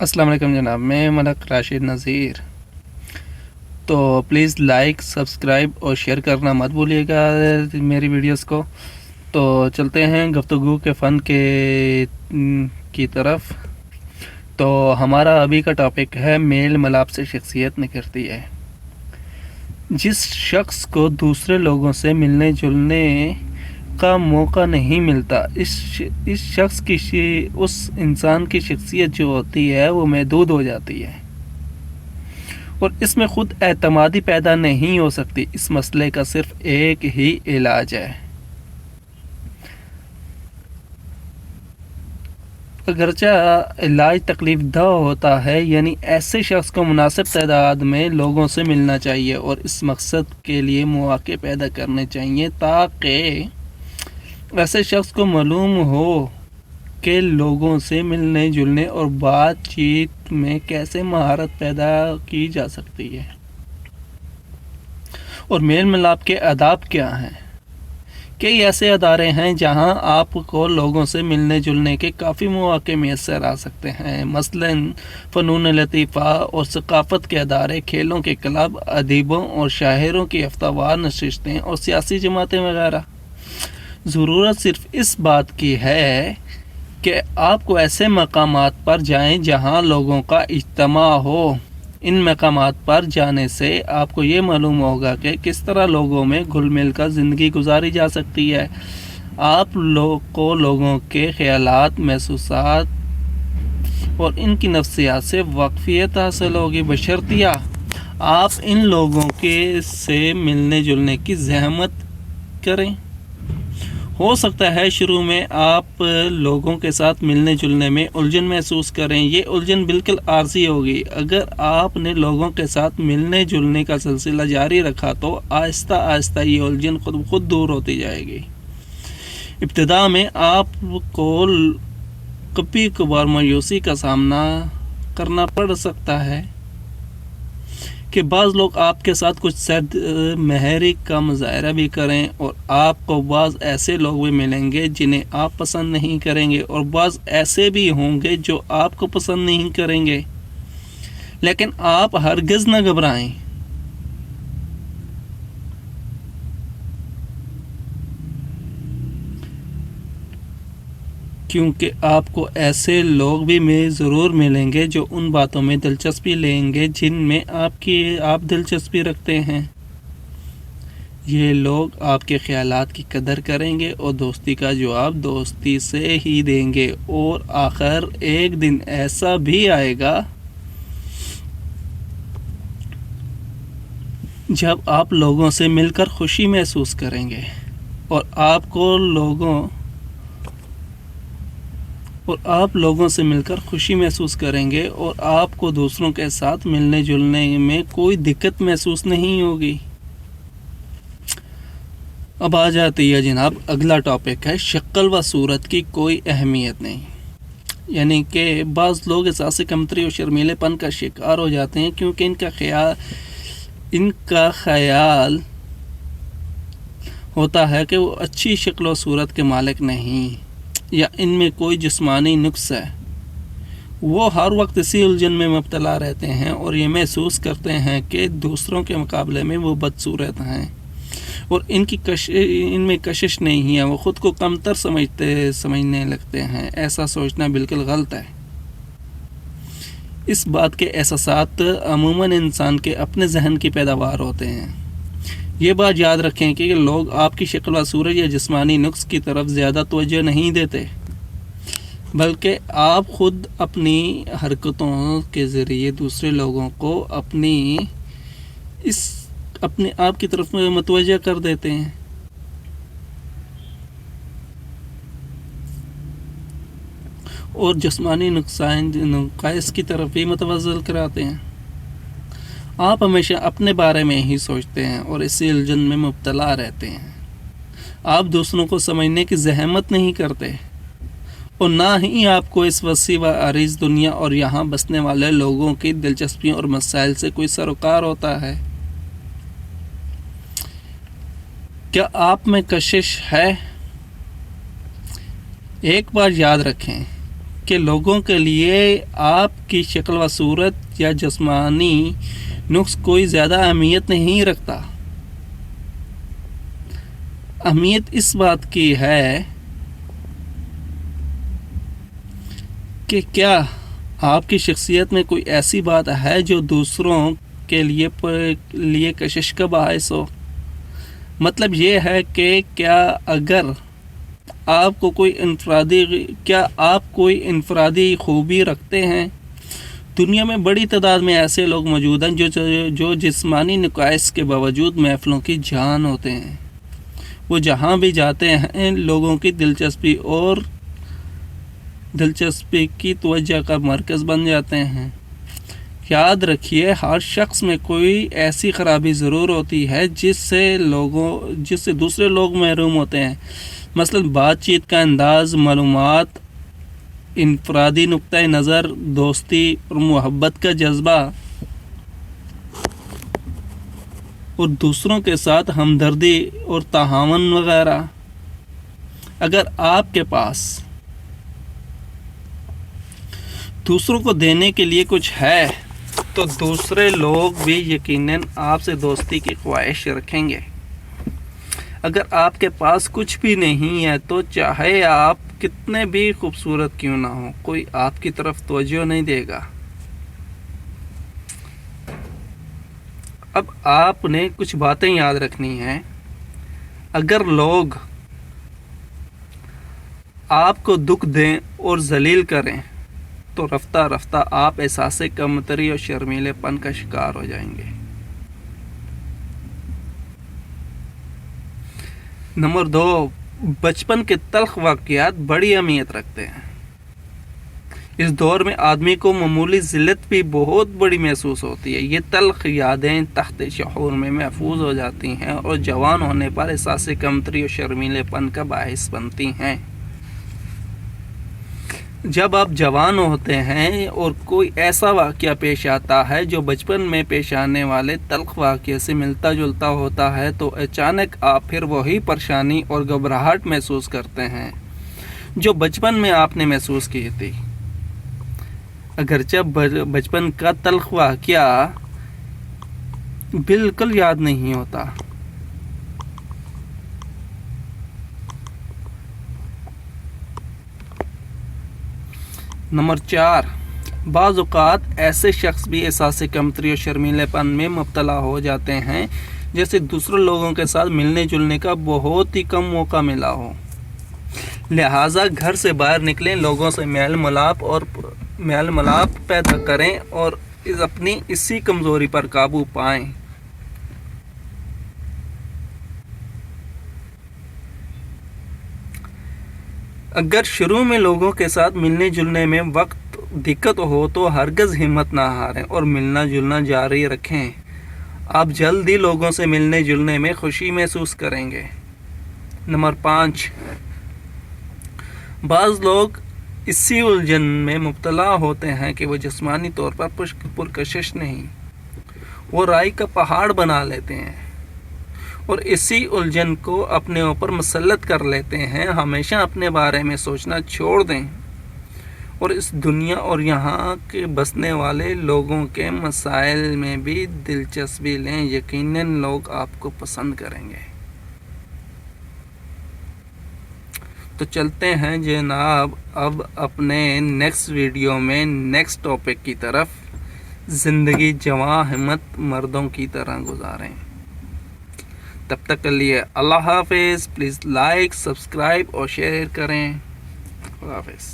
السلام علیکم جناب، میں ملک راشد نذیر. تو پلیز لائک، سبسکرائب اور شیئر کرنا مت بھولیے گا میری ویڈیوز کو. تو چلتے ہیں گفتگو کے فن کی طرف. تو ہمارا ابھی کا ٹاپک ہے میل ملاپ سے شخصیت نکھرتی ہے. جس شخص کو دوسرے لوگوں سے ملنے جلنے کا موقع نہیں ملتا، اس شخص کی اس انسان کی شخصیت جو ہوتی ہے وہ محدود ہو جاتی ہے اور اس میں خود اعتمادی پیدا نہیں ہو سکتی. اس مسئلے کا صرف ایک ہی علاج ہے. اگرچہ علاج تکلیف دہ ہوتا ہے، یعنی ایسے شخص کو مناسب تعداد میں لوگوں سے ملنا چاہیے اور اس مقصد کے لیے مواقع پیدا کرنے چاہیے تاکہ ایسے شخص کو معلوم ہو کہ لوگوں سے ملنے جلنے اور بات چیت میں کیسے مہارت پیدا کی جا سکتی ہے اور میل ملاپ کے آداب کیا ہیں. کئی ایسے ادارے ہیں جہاں آپ کو لوگوں سے ملنے جلنے کے کافی مواقع میسر آ سکتے ہیں، مثلاً فنون لطیفہ اور ثقافت کے ادارے، کھیلوں کے کلب، ادیبوں اور شاعروں کی ہفتہ وار نشستیں اور سیاسی جماعتیں وغیرہ. ضرورت صرف اس بات کی ہے کہ آپ کو ایسے مقامات پر جائیں جہاں لوگوں کا اجتماع ہو. ان مقامات پر جانے سے آپ کو یہ معلوم ہوگا کہ کس طرح لوگوں میں گھل مل کر زندگی گزاری جا سکتی ہے. آپ کو لوگوں کے خیالات، محسوسات اور ان کی نفسیات سے واقفیت حاصل ہوگی، بشرطیہ آپ ان لوگوں سے ملنے جلنے کی زحمت کریں. ہو سکتا ہے شروع میں آپ لوگوں کے ساتھ ملنے جلنے میں الجھن محسوس کریں. یہ الجھن بالکل عارضی ہوگی. اگر آپ نے لوگوں کے ساتھ ملنے جلنے کا سلسلہ جاری رکھا تو آہستہ آہستہ یہ الجھن خود بخود دور ہوتی جائے گی. ابتدا میں آپ کو کبھی کبھار مایوسی کا سامنا کرنا پڑ سکتا ہے کہ بعض لوگ آپ کے ساتھ کچھ سرد مہری کا مظاہرہ بھی کریں اور آپ کو بعض ایسے لوگ بھی ملیں گے جنہیں آپ پسند نہیں کریں گے اور بعض ایسے بھی ہوں گے جو آپ کو پسند نہیں کریں گے. لیکن آپ ہرگز نہ گھبرائیں. کیونکہ آپ کو ایسے لوگ بھی ضرور ملیں گے جو ان باتوں میں دلچسپی لیں گے جن میں آپ دلچسپی رکھتے ہیں. یہ لوگ آپ کے خیالات کی قدر کریں گے اور دوستی کا جواب دوستی سے ہی دیں گے. اور آخر ایک دن ایسا بھی آئے گا جب آپ لوگوں سے مل کر خوشی محسوس کریں گے اور آپ لوگوں سے مل کر خوشی محسوس کریں گے اور آپ کو دوسروں کے ساتھ ملنے جلنے میں کوئی دقت محسوس نہیں ہوگی. اب آ جاتی ہے جناب اگلا ٹاپک ہے شکل و صورت کی کوئی اہمیت نہیں. یعنی کہ بعض لوگ احساس کمتری اور شرمیلے پن کا شکار ہو جاتے ہیں کیونکہ ان کا خیال ہوتا ہے کہ وہ اچھی شکل و صورت کے مالک نہیں یا ان میں کوئی جسمانی نقص ہے. وہ ہر وقت اسی الجھن میں مبتلا رہتے ہیں اور یہ محسوس کرتے ہیں کہ دوسروں کے مقابلے میں وہ بدصورت ہیں اور ان میں کشش نہیں ہے. وہ خود کو کمتر سمجھنے لگتے ہیں. ایسا سوچنا بالکل غلط ہے. اس بات کے احساسات عموماً انسان کے اپنے ذہن کی پیداوار ہوتے ہیں. یہ بات یاد رکھیں کہ لوگ آپ کی شکل و صورت یا جسمانی نقص کی طرف زیادہ توجہ نہیں دیتے، بلکہ آپ خود اپنی حرکتوں کے ذریعے دوسرے لوگوں کو اپنے آپ کی طرف متوجہ کر دیتے ہیں. اور جسمانی نقائص کی طرف بھی متوجہ کراتے ہیں. آپ ہمیشہ اپنے بارے میں ہی سوچتے ہیں اور اسی الجھن میں مبتلا رہتے ہیں. آپ دوسروں کو سمجھنے کی زحمت نہیں کرتے اور نہ ہی آپ کو اس وسیع و عریض دنیا اور یہاں بسنے والے لوگوں کی دلچسپیوں اور مسائل سے کوئی سروکار ہوتا ہے. کیا آپ میں کشش ہے؟ ایک بات یاد رکھیں کہ لوگوں کے لیے آپ کی شکل و صورت یا جسمانی نقص کوئی زیادہ اہمیت نہیں رکھتا. اہمیت اس بات کی ہے کہ کیا آپ کی شخصیت میں کوئی ایسی بات ہے جو دوسروں کے لیے کشش کا باعث ہو. مطلب یہ ہے کہ کیا آپ کوئی انفرادی خوبی رکھتے ہیں. دنیا میں بڑی تعداد میں ایسے لوگ موجود ہیں جو جسمانی نقائص کے باوجود محفلوں کی جان ہوتے ہیں. وہ جہاں بھی جاتے ہیں لوگوں کی دلچسپی کی توجہ کا مرکز بن جاتے ہیں. یاد رکھیے ہر شخص میں کوئی ایسی خرابی ضرور ہوتی ہے جس سے دوسرے لوگ محروم ہوتے ہیں. مثلا بات چیت کا انداز، معلومات، انفرادی نقطۂ نظر، دوستی اور محبت کا جذبہ اور دوسروں کے ساتھ ہمدردی اور تعاون وغیرہ. اگر آپ کے پاس دوسروں کو دینے کے لیے کچھ ہے تو دوسرے لوگ بھی یقیناً آپ سے دوستی کی خواہش رکھیں گے. اگر آپ کے پاس کچھ بھی نہیں ہے تو چاہے آپ کتنے بھی خوبصورت کیوں نہ ہو، کوئی آپ کی طرف توجہ نہیں دے گا. اب آپ نے کچھ باتیں یاد رکھنی ہیں. اگر لوگ آپ کو دکھ دیں اور ذلیل کریں تو رفتہ رفتہ آپ احساس کمتری اور شرمیلے پن کا شکار ہو جائیں گے. نمبر 2، بچپن کے تلخ واقعات بڑی اہمیت رکھتے ہیں. اس دور میں آدمی کو معمولی ذلت بھی بہت بڑی محسوس ہوتی ہے. یہ تلخ یادیں تحت شعور میں محفوظ ہو جاتی ہیں اور جوان ہونے پر احساس کمتری اور شرمیلے پن کا باعث بنتی ہیں. جب آپ جوان ہوتے ہیں اور کوئی ایسا واقعہ پیش آتا ہے جو بچپن میں پیش آنے والے تلخ واقعے سے ملتا جلتا ہوتا ہے تو اچانک آپ پھر وہی پریشانی اور گھبراہٹ محسوس کرتے ہیں جو بچپن میں آپ نے محسوس کی تھی، اگرچہ بچپن کا تلخ واقعہ بالکل یاد نہیں ہوتا. نمبر 4، بعض اوقات ایسے شخص بھی احساس کمتری اور شرمیلے پن میں مبتلا ہو جاتے ہیں جیسے دوسرے لوگوں کے ساتھ ملنے جلنے کا بہت ہی کم موقع ملا ہو. لہٰذا گھر سے باہر نکلیں، لوگوں سے میل ملاپ پیدا کریں اور اپنی اسی کمزوری پر قابو پائیں. اگر شروع میں لوگوں کے ساتھ ملنے جلنے میں وقت دقت ہو تو ہرگز ہمت نہ ہاریں اور ملنا جلنا جاری رکھیں. آپ جلد ہی لوگوں سے ملنے جلنے میں خوشی محسوس کریں گے. نمبر 5، بعض لوگ اسی الجھن میں مبتلا ہوتے ہیں کہ وہ جسمانی طور پر پرکشش نہیں، وہ رائی کا پہاڑ بنا لیتے ہیں اور اسی الجھن کو اپنے اوپر مسلط کر لیتے ہیں. ہمیشہ اپنے بارے میں سوچنا چھوڑ دیں اور اس دنیا اور یہاں کے بسنے والے لوگوں کے مسائل میں بھی دلچسپی لیں. یقیناً لوگ آپ کو پسند کریں گے. تو چلتے ہیں جناب اب اپنے نیکسٹ ویڈیو میں نیکسٹ ٹاپک کی طرف. زندگی جواں ہمت مردوں کی طرح گزاریں. تب تک کے لیے اللہ حافظ. پلیز لائک، سبسکرائب اور شیئر کریں. اللہ حافظ.